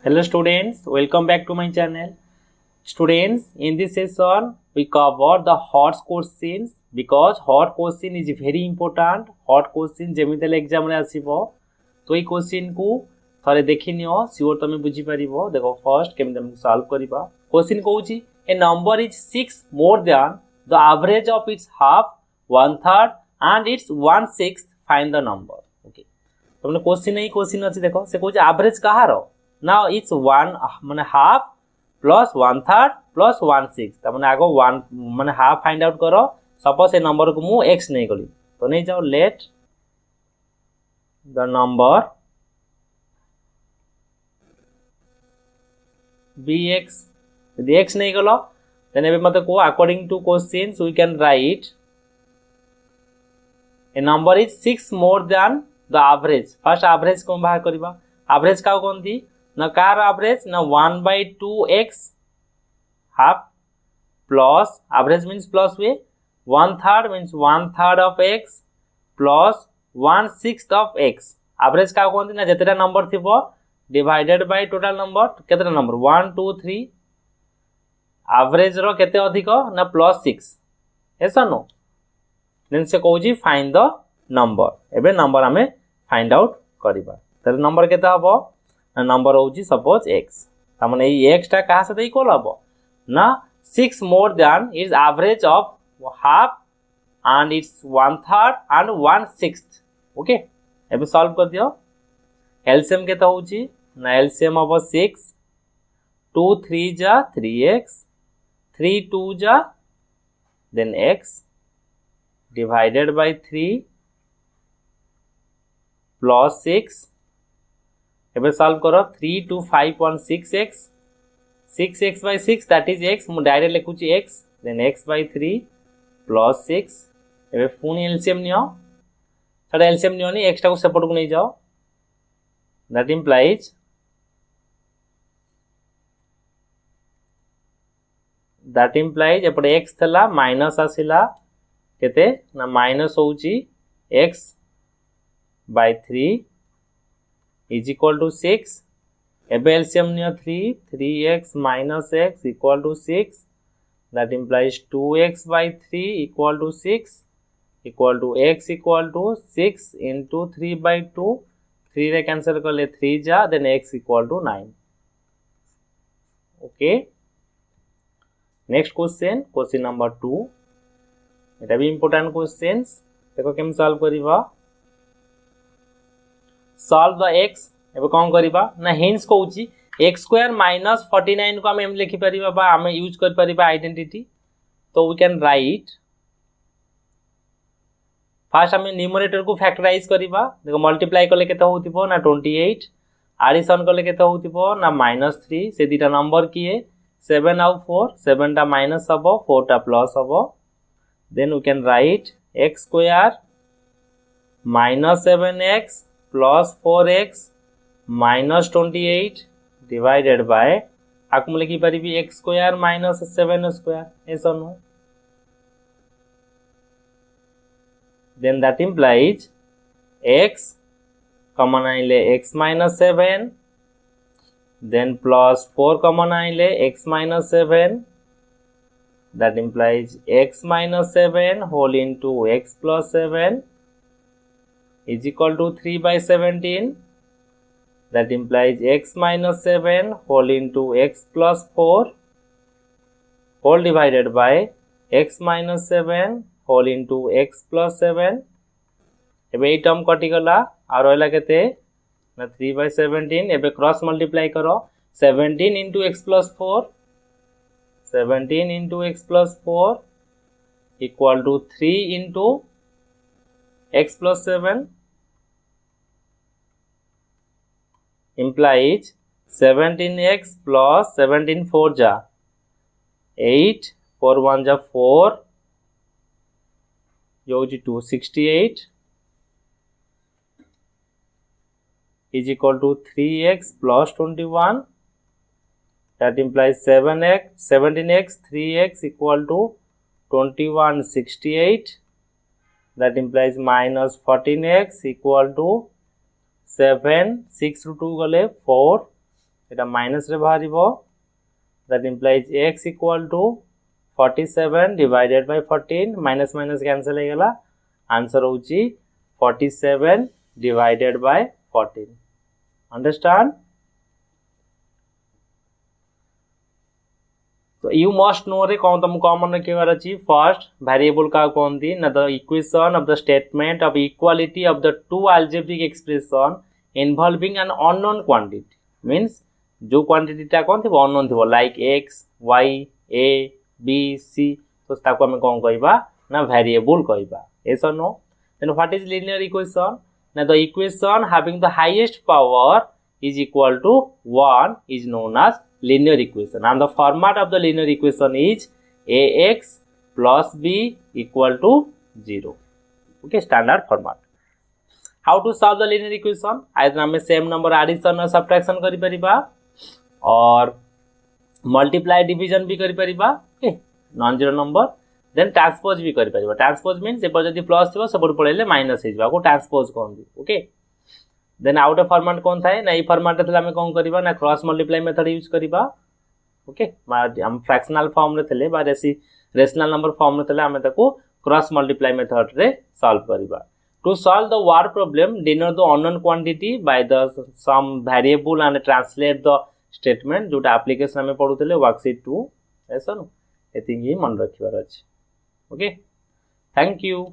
Hello students, welcome back to my channel. Students, in this session we cover the hot questions because hot question is very important. Hot question जेमिति exam रे आसीबो तो এই question को थरे देखि neo sure तमे बुझी परिबो. देखो first केमि हम सॉल्व करिबा. क्वेश्चन कहूची a number is 6 more than the average of its half, 1/3 and its 1/6. Find the number. Okay. तुमने क्वेश्चन नहीं क्वेश्चन अछि देखो से कहूची एवरेज कहारो. Now it's 1 माने हाफ प्लस 1/3 प्लस 1/6 त माने आगो 1 माने हाफ फाइंड आउट करो. सपोज ए नंबर को मु x नहीं गली तो नहीं जाओ let the number be x. यदि x नहीं गलो देन एबे मते को according to questions we can write a number is 6 more than the average. First average को बाहर करबा. एवरेज का कोनती ना कार एवरेज ना 1/2x half plus average means plus way 1/3 means 1/3 of x plus 1/6 of x. Average का कोनती ना जतेटा नंबर थिबो डिवाइडेड बाय टोटल नंबर केतेटा नंबर 1 2 3 एवरेज रो केते अधिक ना +6 ऐसा नो देन से कहूजी फाइंड द नंबर. एबे नंबर हमें फाइंड आउट करिबा. त नंबर केते हबो नंबर होची सपोज x. त माने ए x टा कहा से इक्वल हबो ना 6 more then is average of half and it's 1/3 and 1/6. Okay एबे सॉल्व कर दियो. एलसीएम केते होची ना एलसीएम हबो 6 2 3 जा 3x 3 2 जा then x divided by 3 plus 6. एबे सॉल्व करो 3 2 5 1 6x 6x by 6 that is x. मु डायरेक्ट लिखुची x then x by 3 plus 6. एबे पुनी एलसीएम नियो छडा एलसीएम नियो नि x टा को सेपरेट को नहीं जाओ. that implies एपटे x थला माइनस आसिला केते ना माइनस होउची x by 3 is equal to 6. एबे LCM neo 3x minus x equal to 6. that implies 2x by 3 equal to 6 equal to x equal to 6 into 3 by 2. 3 रे cancel कर ले 3 जा then x equal to 9. okay next question number 2. एटा भी important questions. देखो केम solve करिबा. Solve the x. एबे कोन करिबा ना हिंस कहूची x स्क्वायर माइनस 49 को हम लिखि परिबा बा हम यूज कर परिबा आइडेंटिटी. तो वी कैन राइट फर्स्ट हम न्यूमरेटर को फैक्टराइज करिबा. देखो मल्टीप्लाई करले केते होतिबो ना 28 एडिशन करले केते होतिबो ना -3. से दीटा नंबर किए 7 और 4 7 टा माइनस हबो 4 टा प्लस हबो. then we can write x square minus 7x plus 4x minus 28 divided by आकु लिखि परिबी x square minus 7 square ऐसा no. then that implies x common आइले x minus 7 then plus 4 common आइले x minus 7. that implies x minus 7 whole into x plus 7 is equal to 3 by 17. that implies x minus 7 whole into x plus 4 whole divided by x minus 7 whole into x plus 7. एबे a term कटि गला और रहला केते ना 3 by 17. एबे cross multiply करो 17 into x plus 4. 17 into x plus 4 equal to 3 into x plus 7 implies 17x plus 17 4 ja 8 4 1 ja 4 yoji 268 is equal to 3x plus 21. that implies 17x 3x equal to 2168. that implies minus 14x equal to 7 6 ରୁ 2 ଗଲେ 4 एटा minus रे बाहरिबो that implies x equal to 47 divided by 14 minus minus cancel हो गला answer होची 47 divided by 14 understand तो you must know रे कौन तुम कॉमन रखिबार अछि फर्स्ट वेरिएबल का कोनती ना the equation of the statement of equality of the two algebraic expression involving an unknown quantity means जो क्वांटिटी ता कोन थिबो अननोन थिबो like x y a b c तो ताको हम कोन कहबा ना वेरिएबल कहबा yes or no then what is linear equation now the equation having the highest power is equal to 1 is known as linear equation and the format of the linear equation is ax plus b equal to 0 okay standard format how to solve the linear equation either हमें same number addition और subtraction करि परिबा और multiply division भी करि परिबा okay non zero number then transpose भी करि परिबा transpose means एपर जदी प्लस थिबो सबड पळेले माइनस हे जिबा को transpose कहंदी okay then out of format कोन थाए ना ई फॉर्मेट थला हमें कोन करिबा ना क्रॉस मल्टीप्लाई मेथड यूज करिबा ओके हम फ्रैक्शनल फॉर्म रे थले बा रेशनल नंबर फॉर्म रे थले हमें ताको क्रॉस मल्टीप्लाई मेथड रे सॉल्व करिबा to solve the word problem denote the unknown quantity by the some variable and translate the statement जोटा एप्लीकेशन हमें पढुतले वर्कशीट 2 ऐसा नो एतिंग ही मन रखिबार अछि ओके थैंक यू।